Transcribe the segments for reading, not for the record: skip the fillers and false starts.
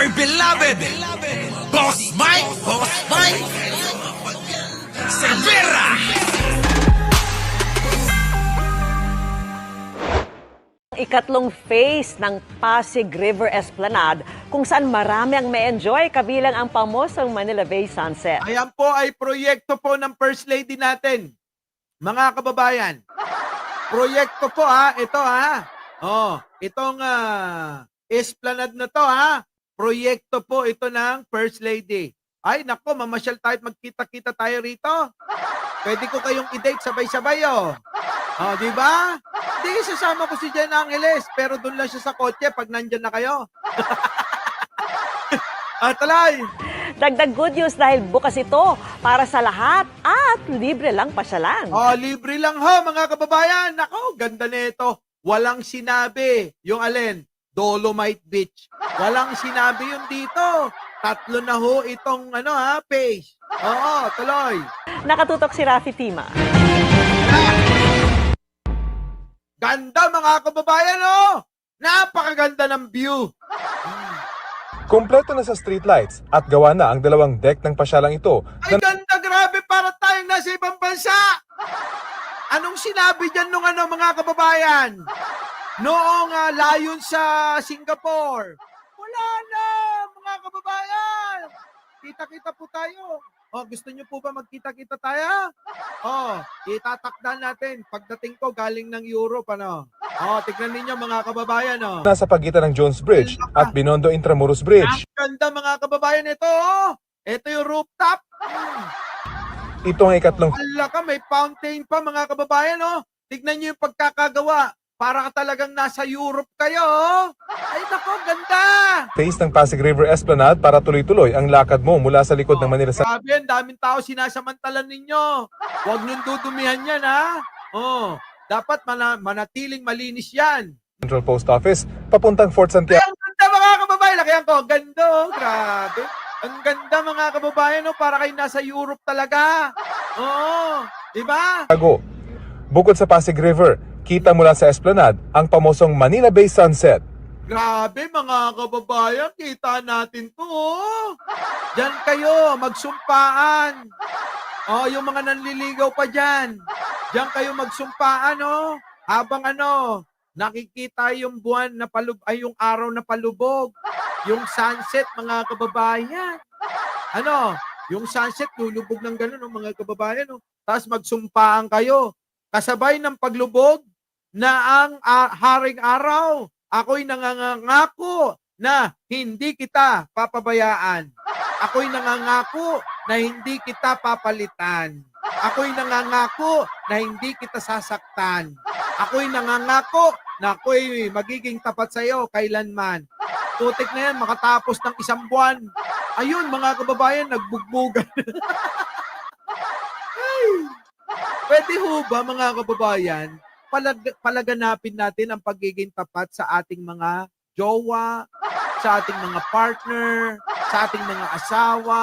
dear beloved, Boss Mike, Cervera. Ikatlong phase ng Pasig River Esplanade kung saan marami ang may-enjoy kabilang ang pamosong Manila Bay Sunset. Ayan po ay proyekto po ng First Lady natin. Mga kababayan, proyekto po ito itong Esplanade na to proyekto po ito ng First Lady. Ay nako, mamasyal tayo, magkita-kita tayo rito. Pwede ko kayong i-date sabay-sabay di ba? Di, sasama ko si Jen Angeles, pero doon lang siya sa kotse pag nandyan na kayo. Talay! Dagdag good news dahil bukas ito para sa lahat at libre lang pasyalan. Libre lang mga kababayan. Nako, ganda nito. Walang sinabi yung alin, Dolomite Beach. Walang sinabi yung dito. 3 na itong page. Oo, tuloy. Nakatutok si Rafi Tima. Ganda mga kababayan, Napakaganda ng view. Kompleto na sa streetlights at gawa na ang 2 deck ng pasyalang ito. Ay, ganda, grabe, para tayong nasa ibang bansa. Anong sinabi dyan nung mga kababayan? Noong layon sa Singapore. Wala na, mga kababayan. Kita-kita po tayo. Gusto nyo po ba magkita-kita tayo? Itatakdan natin. Pagdating ko, galing ng Europe, tignan ninyo mga kababayan, Nasa pagitan ng Jones Bridge at Binondo Intramuros Bridge. Ang ganda mga kababayan ito, Ito yung rooftop. Ito ang ikatlong Alaka, may fountain pa mga kababayan, Tignan nyo yung pagkakagawa. Para ka talagang nasa Europe kayo, Ay nako, ganda! phase ng Pasig River Esplanade para tuloy-tuloy ang lakad mo mula sa likod ng Manila Grabe, ang daming tao sinasamantalan ninyo. Huwag nung dudumihan yan, Dapat manatiling malinis yan. Central Post Office papuntang Fort Santiago. Ay, ang ganda mga kababayan. Lakihan ko, ganda, grabe. Ang ganda mga kababayan, para kayo nasa Europe talaga. Di ba? Bukod sa Pasig River, kita mula sa Esplanade ang pamosong Manila Bay Sunset. Grabe mga kababayan, kita natin to. Diyan kayo, magsumpaan. Yung mga nanliligaw pa dyan. Diyan kayo magsumpaan, habang nakikita yung buwan na yung araw na palubog. Yung sunset, mga kababayan. Yung sunset, lulubog ng gano'n, mga kababayan. Tapos magsumpaan kayo. Kasabay ng paglubog na ang haring araw, ako'y nangangako na hindi kita papabayaan. Ako'y nangangako na hindi kita papalitan. Ako'y nangangako na hindi kita sasaktan. Ako'y nangangako na ako'y magiging tapat sa iyo kailanman. Putik na yan, makatapos ng 1 buwan. Ayun, mga kababayan, nagbugbugan. Pwede ho ba, mga kababayan, palaganapin natin ang pagiging tapat sa ating mga jowa, sa ating mga partner, sa ating mga asawa.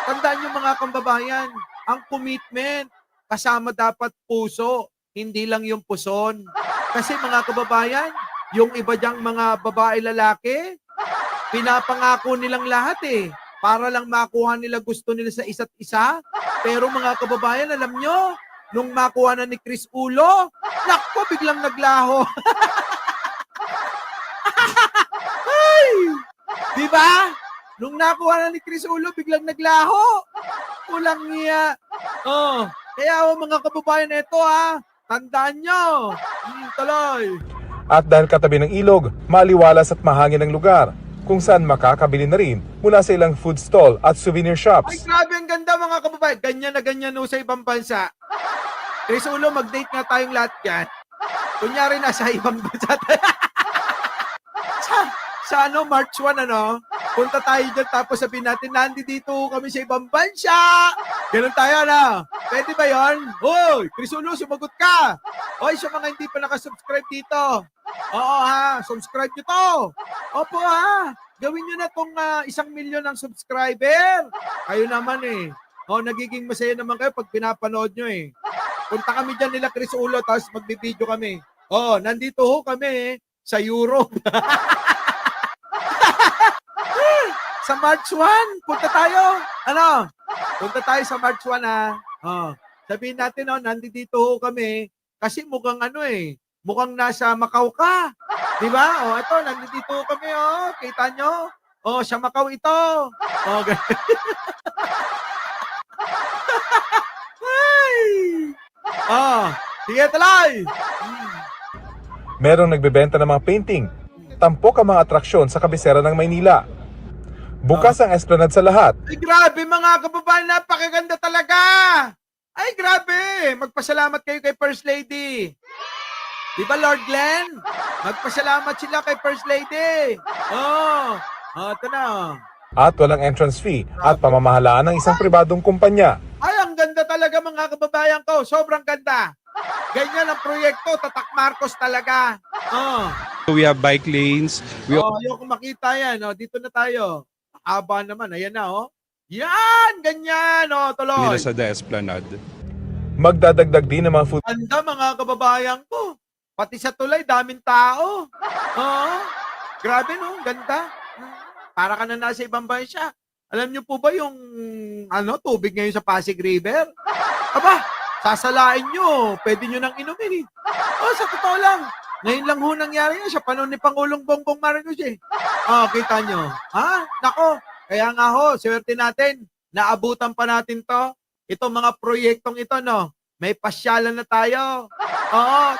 Tandaan nyo mga kababayan, ang commitment, kasama dapat puso, hindi lang yung puson. Kasi mga kababayan, yung iba dyang mga babae lalaki, pinapangako nilang lahat para lang makuha nila gusto nila sa isa't isa. Pero mga kababayan, alam nyo, nung makuha na ni Chris Ulo, nakpo, biglang naglaho. Ay! Di ba? Nung nakuha na ni Chris Ulo, biglang naglaho. Ulang niya. Kaya mga kababayan, ito tandaan nyo. Tuloy. At dahil katabi ng ilog, maliwalas at mahangin ang lugar, kung saan makakabili na rin mula sa ilang food stall at souvenir Ay, shops. grabe, ang ganda mga kababayan. Ganyan na ganyan sa ibang bansa. Chris Ulo, mag-date nga tayong lahat yan. Kunyari nasa ibang bansa tayo. sa March 1, punta tayo dyan, tapos sabihin natin, nandito kami sa ibang bansa. Ganun tayo, Pwede ba yun? Hoy, Chris Ulo, sumagot ka. Hoy, sa mga hindi pa nakasubscribe dito. Oo, subscribe nyo to. Opo, gawin nyo na tong 1 milyon ng subscriber. Kayo naman nagiging masaya naman kayo pag pinapanood nyo Punta kami dyan nila Chris Ulo, tapos magbibideo kami. Nandito kami sa Europe. Sa March 1, punta tayo. Ano? Punta tayo sa March 1 ha. Oh, sabihin natin nandito ho kami kasi mukhang mukhang nasa Macau ka. 'Di ba? Oh, ito nandito ho kami kita nyo? Oh, sa Macau ito. Oh, Ay! Oh, sige tuloy. Merong nagbebenta ng mga painting. Tampok ang mga atraksyon sa kabisera ng Maynila. Bukas ang esplanade sa lahat. Ay, grabe mga kababayan, napakaganda talaga. Ay, grabe. Magpasalamat kayo kay First Lady. Di ba, Lord Glenn? Magpasalamat sila kay First Lady. Ito na. At walang entrance fee at pamamahalaan ng isang pribadong kumpanya. Ay, ang ganda talaga mga kababayan ko. Sobrang ganda. Ganyan ang proyekto. Tatak Marcos talaga. We have bike lanes. Ayoko makita yan. Dito na tayo. Aba naman. Ayan na, Yan! Ganyan, tuloy. Nila sa The Esplanade. Magdadagdag din ng mga food Ganda mga kababayan ko. Pati sa tulay, daming tao. Grabe no, ganda. Para ka na nasa ibang bansa. Alam niyo po ba yung tubig ngayon sa Pasig River? Aba, sasalain nyo. Pwede nyo nang inumin sa totoo lang. Ngayon lang ho nangyari yan sa panahon ni Pangulong Bongbong Marcos kita nyo. Nako, kaya nga ho, swerte natin. Naabutan pa natin to. Itong mga proyektong ito, may pasyalan na tayo.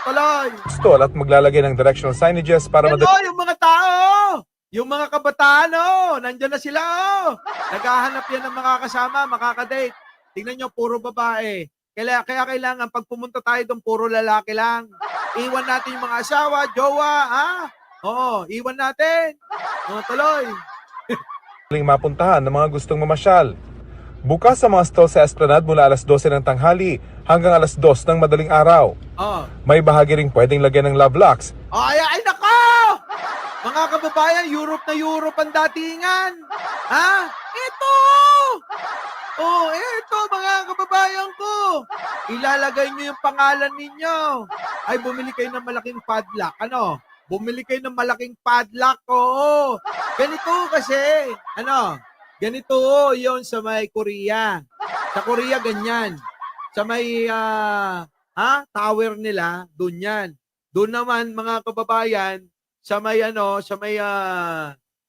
Tuloy. stall at maglalagay ng directional signages para Yung mga tao, yung mga kabataan, nandyan na sila, Naghahanap yan ng mga kasama, makakadate. Tingnan nyo, puro babae. Kaya kailangan, pag pumunta tayo doon, puro lalaki lang. Iwan natin yung mga asawa, jowa, iwan natin. Tuloy. madaling mapuntahan ng mga gustong mamasyal. Bukas sa mga stall sa Esplanade mula alas 12 ng tanghali hanggang alas 2 ng madaling araw. May bahagi ring pwedeng lagyan ng love locks. Ay, nako! Mga kababayan, Europe na Europe ang datingan. Ito! Ito mga kababayan ko. Ilalagay nyo yung pangalan ninyo. Ay, bumili kayo ng malaking padlock. Bumili kayo ng malaking padlock. Ganito kasi. Ganito yon sa may Korea. Sa Korea, ganyan. Sa may tower nila, doon yan. Doon naman, mga kababayan, sa may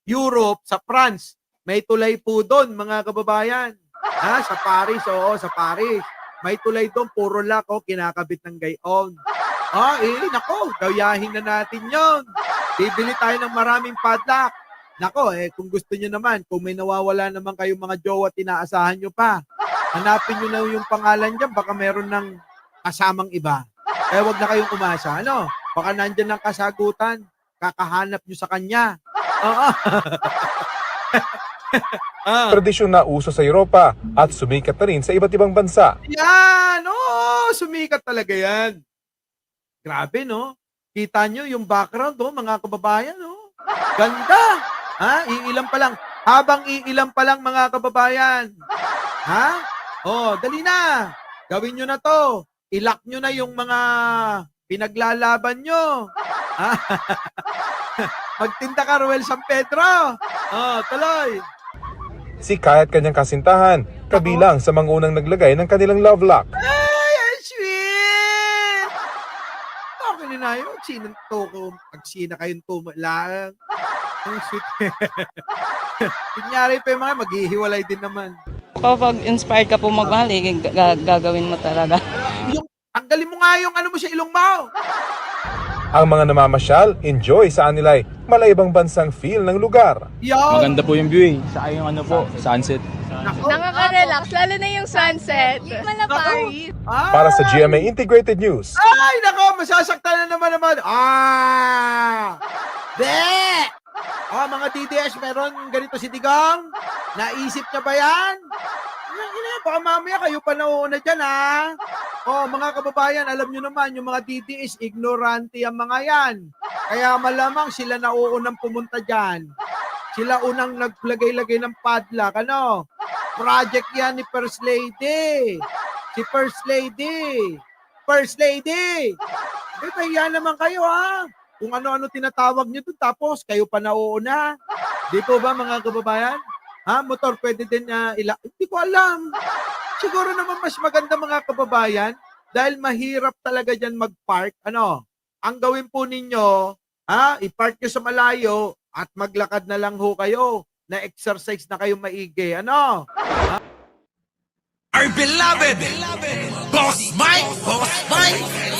Europe, sa France, may tulay po doon, mga kababayan. Sa Paris, sa Paris. May tulay doon, puro lock, kinakabit ng gayon. Nako, gayahin na natin yon. Bibili tayo ng maraming padlock. Nako, kung gusto nyo naman, kung may nawawala naman kayong mga jowa, tinaasahan nyo pa. Hanapin nyo na yung pangalan dyan, baka meron ng kasamang iba. Kaya wag na kayong umasa. Baka nandyan ng kasagutan, kakahanap nyo sa kanya. Tradisyon na uso sa Europa at sumikat na rin sa iba't ibang bansa. Yan! Sumikat talaga yan. Grabe, Kita nyo yung background, mga kababayan, Ganda! Iilan pa lang. Habang iilan pa lang, mga kababayan. Dali na. Gawin nyo na to. Ilock nyo na yung mga pinaglalaban nyo. Magtinda ka, Ruel San Pedro. Tuloy. Si Kai at kanyang kasintahan, kabilang sa mga unang naglagay ng kanilang love lock. Ay, ang sweet! Okay na yun. Sinang toko. Pagsina kayong tumalang. Ang sweet. Kunyari pa yung mga maghihiwalay din naman. Kapag inspired ka po magmahal, gagawin mo talaga. Tanggalin mo nga yung mo sa ilong mo. Ang mga namamasyal, enjoy sa anilay, malaibang bansang feel ng lugar. Maganda po yung view Saka yung sunset. Nakaka-relax, lalo na yung sunset. Paris. Para sa GMA Integrated News. Ay, nako, masasaktan na naman. De! Mga DDS, meron ganito si Digong. Naisip niya ba yan? Baka mamaya kayo pa nauuna dyan, mga kababayan, alam nyo naman, yung mga DDS, ignorante ang mga yan. Kaya malamang sila nauunang pumunta dyan. Sila unang naglagay-lagay ng padlock. Project yan ni First Lady. Si First Lady. First Lady! Kaya naman kayo, Kung ano-ano tinatawag nyo doon, tapos kayo pa nauuna. Di po ba, mga kababayan? Motor pwede din hindi ko alam. Siguro naman mas maganda mga kababayan dahil mahirap talaga diyan mag-park. Ang gawin po ninyo, i-park nyo sa malayo at maglakad na lang ho kayo. Na exercise na kayo maigi. Our beloved Boss Mike. Boss Mike.